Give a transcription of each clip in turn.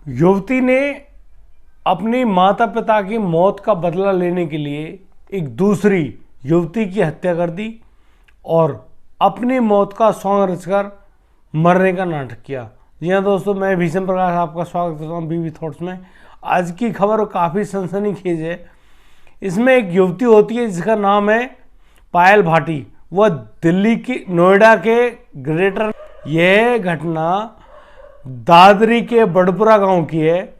युवती ने अपनी माता पिता की मौत का बदला लेने के लिए एक दूसरी युवती की हत्या कर दी और अपनी मौत का सॉन्ग रचकर मरने का नाटक किया। जी हाँ दोस्तों, मैं भीषण प्रकाश आपका स्वागत करता हूँ बीवी थॉट्स में। आज की खबर काफ़ी सनसनीखेज है। इसमें एक युवती होती है जिसका नाम है पायल भाटी। वह दिल्ली की नोएडा के ग्रेटर, यह घटना दादरी के बड़पुरा गांव की है।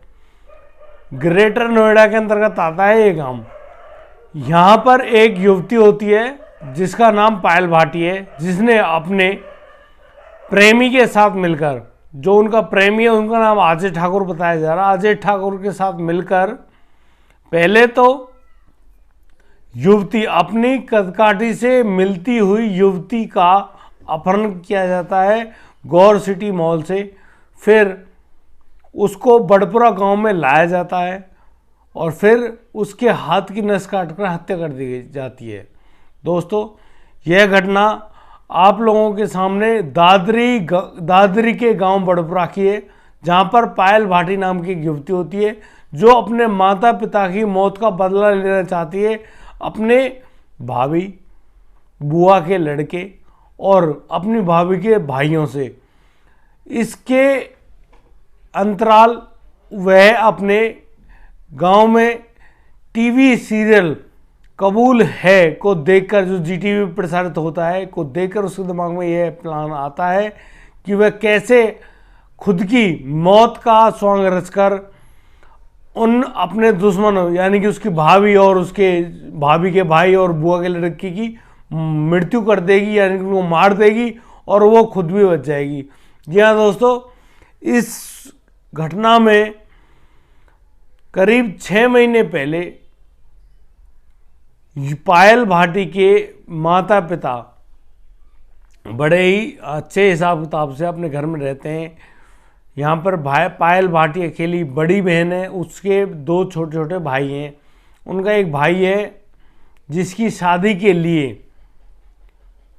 ग्रेटर नोएडा के अंतर्गत आता है ये गांव। यहाँ पर एक युवती होती है जिसका नाम पायल भाटी है, जिसने अपने प्रेमी के साथ मिलकर, जो उनका प्रेमी है उनका नाम अजय ठाकुर बताया जा रहा है, अजय ठाकुर के साथ मिलकर पहले तो युवती, अपनी कदकाठी से मिलती हुई युवती का अपहरण किया जाता है गौर सिटी मॉल से। फिर उसको बड़पुरा गांव में लाया जाता है और फिर उसके हाथ की नस काटकर हत्या कर दी जाती है। दोस्तों, यह घटना आप लोगों के सामने दादरी के गांव बड़पुरा की है, जहां पर पायल भाटी नाम की एक युवती होती है जो अपने माता पिता की मौत का बदला लेना चाहती है अपने भाभी, बुआ के लड़के और अपनी भाभी के भाइयों से। इसके अंतराल वह अपने गांव में टीवी सीरियल कबूल है को देखकर, जो जीटीवी पर प्रसारित होता है, को देखकर उसके दिमाग में यह प्लान आता है कि वह कैसे खुद की मौत का सॉन्ग रचकर उन अपने दुश्मनों यानी कि उसकी भाभी और उसके भाभी के भाई और बुआ के लड़के की मृत्यु कर देगी, यानी कि वो मार देगी और वो खुद भी बच जाएगी। जी हाँ दोस्तों, इस घटना में करीब 6 महीने पहले पायल भाटी के माता पिता बड़े ही अच्छे हिसाब किताब से अपने घर में रहते हैं। यहाँ पर पायल भाटी अकेली बड़ी बहन है, उसके 2 छोटे छोटे भाई हैं। उनका एक भाई है जिसकी शादी के लिए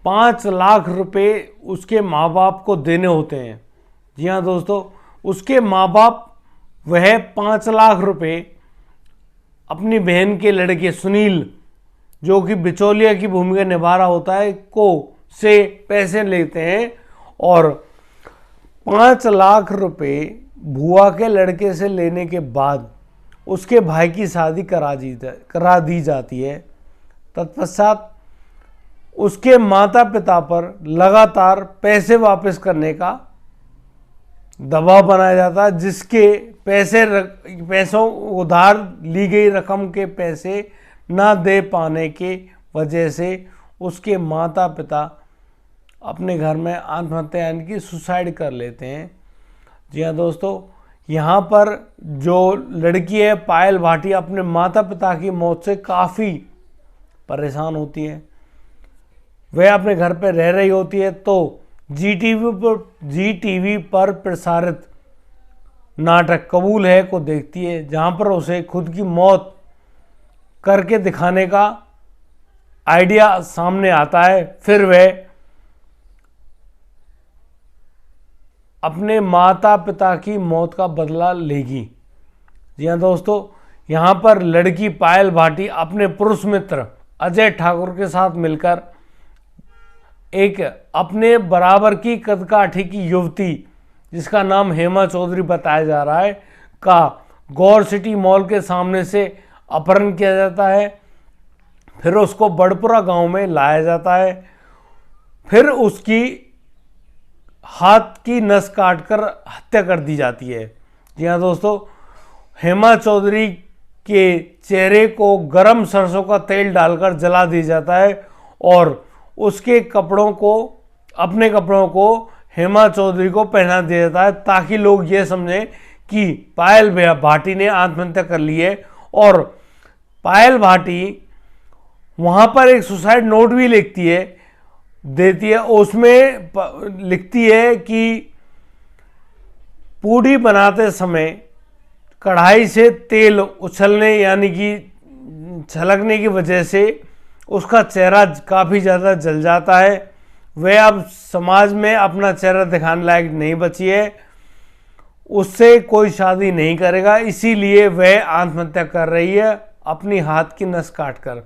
5 लाख रुपए उसके माँ बाप को देने होते हैं। जी हाँ दोस्तों, उसके माँ बाप वह 5 लाख रुपए अपनी बहन के लड़के सुनील, जो कि बिचौलिया की भूमिका निभा रहा होता है, को से पैसे लेते हैं और 5 लाख रुपए बुआ के लड़के से लेने के बाद उसके भाई की शादी करा दी जाती है। तत्पश्चात उसके माता पिता पर लगातार पैसे वापस करने का दबाव बनाया जाता है, जिसके पैसों उधार ली गई रकम के पैसे ना दे पाने के वजह से उसके माता पिता अपने घर में आत्महत्या यानी कि सुसाइड कर लेते हैं। जी हाँ दोस्तों, यहाँ पर जो लड़की है पायल भाटी अपने माता पिता की मौत से काफ़ी परेशान होती है। वह अपने घर पर रह रही होती है तो जीटीवी पर प्रसारित नाटक कबूल है को देखती है, जहाँ पर उसे खुद की मौत करके दिखाने का आइडिया सामने आता है। फिर वह अपने माता पिता की मौत का बदला लेगी। जी हाँ दोस्तों, यहाँ पर लड़की पायल भाटी अपने पुरुष मित्र अजय ठाकुर के साथ मिलकर एक अपने बराबर की कदकाठी की युवती, जिसका नाम हेमा चौधरी बताया जा रहा है, का गौर सिटी मॉल के सामने से अपहरण किया जाता है। फिर उसको बड़पुरा गांव में लाया जाता है। फिर उसकी हाथ की नस काटकर हत्या कर दी जाती है। जी हाँ दोस्तों, हेमा चौधरी के चेहरे को गरम सरसों का तेल डालकर जला दिया जाता है और उसके कपड़ों को, अपने कपड़ों को हेमा चौधरी को पहना दिया जाता है, ताकि लोग ये समझें कि पायल भाटी ने आत्महत्या कर ली है। और पायल भाटी वहाँ पर एक सुसाइड नोट भी देती है। उसमें लिखती है कि पूड़ी बनाते समय कढ़ाई से तेल उछलने यानी कि छलकने की वजह से उसका चेहरा काफ़ी ज़्यादा जल जाता है। वह अब समाज में अपना चेहरा दिखाने लायक नहीं बची है उससे कोई शादी नहीं करेगा, इसीलिए वह आत्महत्या कर रही है अपनी हाथ की नस काट कर।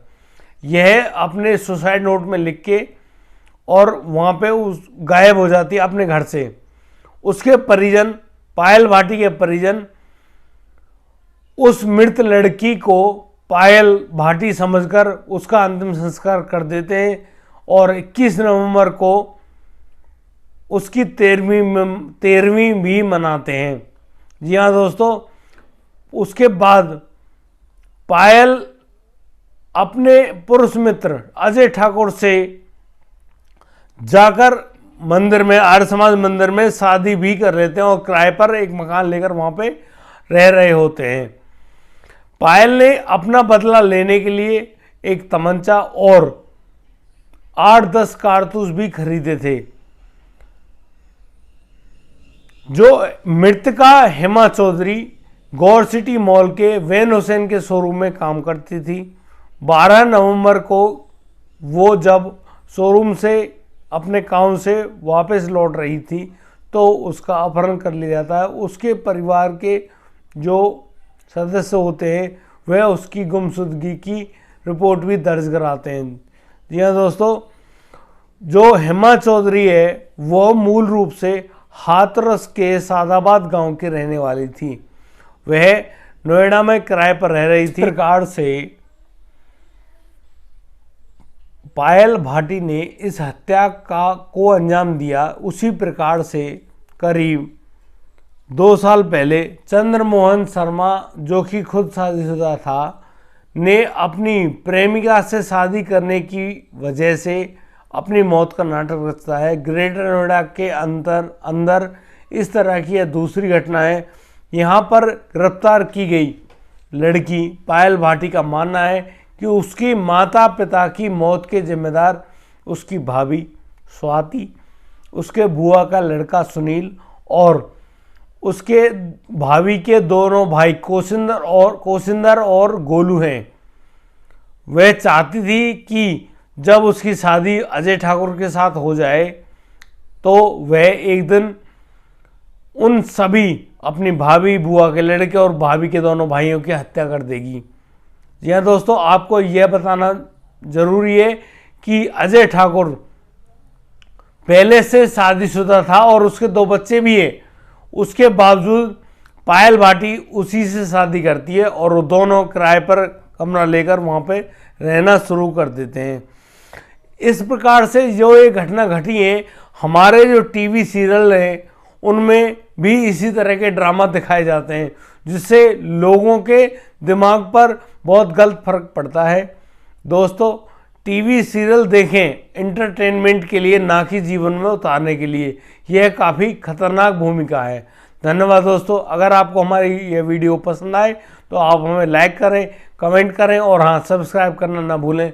यह अपने सुसाइड नोट में लिख के और वहाँ पे उस गायब हो जाती है अपने घर से। उसके परिजन, पायल भाटी के परिजन उस मृत लड़की को पायल भाटी समझकर उसका अंतिम संस्कार कर देते हैं और 21 नवंबर को उसकी 13वीं भी मनाते हैं। जी हाँ दोस्तों, उसके बाद पायल अपने पुरुष मित्र अजय ठाकुर से जाकर मंदिर में, आर्य समाज मंदिर में शादी भी कर लेते हैं और किराए पर एक मकान लेकर वहाँ पे रह रहे होते हैं। पायल ने अपना बदला लेने के लिए एक तमंचा और 8-10 कारतूस भी खरीदे थे। जो मृतका हेमा चौधरी गौर सिटी मॉल के वैन हुसैन के शोरूम में काम करती थी। 12 नवंबर को वो जब शोरूम से अपने काम से वापस लौट रही थी तो उसका अपहरण कर लिया जाता है। उसके परिवार के जो सदस्य होते हैं वह उसकी गुमशुदगी की रिपोर्ट भी दर्ज कराते हैं। जी हाँ दोस्तों, जो हेमा चौधरी है वो मूल रूप से हाथरस के सादाबाद गांव की रहने वाली थी। वह नोएडा में किराए पर रह रही थी। प्रकार से पायल भाटी ने इस हत्या को अंजाम दिया। उसी प्रकार से करीब 2 साल पहले चंद्रमोहन शर्मा, जो कि खुद शादीशुदा था, ने अपनी प्रेमिका से शादी करने की वजह से अपनी मौत का नाटक रचता है। ग्रेटर नोएडा के अंदर इस तरह की यह दूसरी घटना है। यहाँ पर गिरफ्तार की गई लड़की पायल भाटी का मानना है कि उसकी माता पिता की मौत के जिम्मेदार उसकी भाभी स्वाति, उसके बुआ का लड़का सुनील और उसके भाभी के दोनों भाई कोशिंदर और गोलू हैं। वह चाहती थी कि जब उसकी शादी अजय ठाकुर के साथ हो जाए तो वह एक दिन उन सभी अपनी भाभी, बुआ के लड़के और भाभी के दोनों भाइयों की हत्या कर देगी। जी हाँ दोस्तों, आपको यह बताना जरूरी है कि अजय ठाकुर पहले से शादीशुदा था और उसके 2 बच्चे भी हैं। उसके बावजूद पायल भाटी उसी से शादी करती है और वो दोनों किराए पर कमरा लेकर वहाँ पे रहना शुरू कर देते हैं। इस प्रकार से जो ये घटना घटी है, हमारे जो टीवी सीरियल हैं उनमें भी इसी तरह के ड्रामा दिखाए जाते हैं, जिससे लोगों के दिमाग पर बहुत गलत फर्क पड़ता है। दोस्तों, टीवी सीरियल देखें एंटरटेनमेंट के लिए, ना कि जीवन में उतारने के लिए। यह काफ़ी खतरनाक भूमिका है। धन्यवाद दोस्तों। अगर आपको हमारी यह वीडियो पसंद आए तो आप हमें लाइक करें, कमेंट करें और हाँ, सब्सक्राइब करना ना भूलें।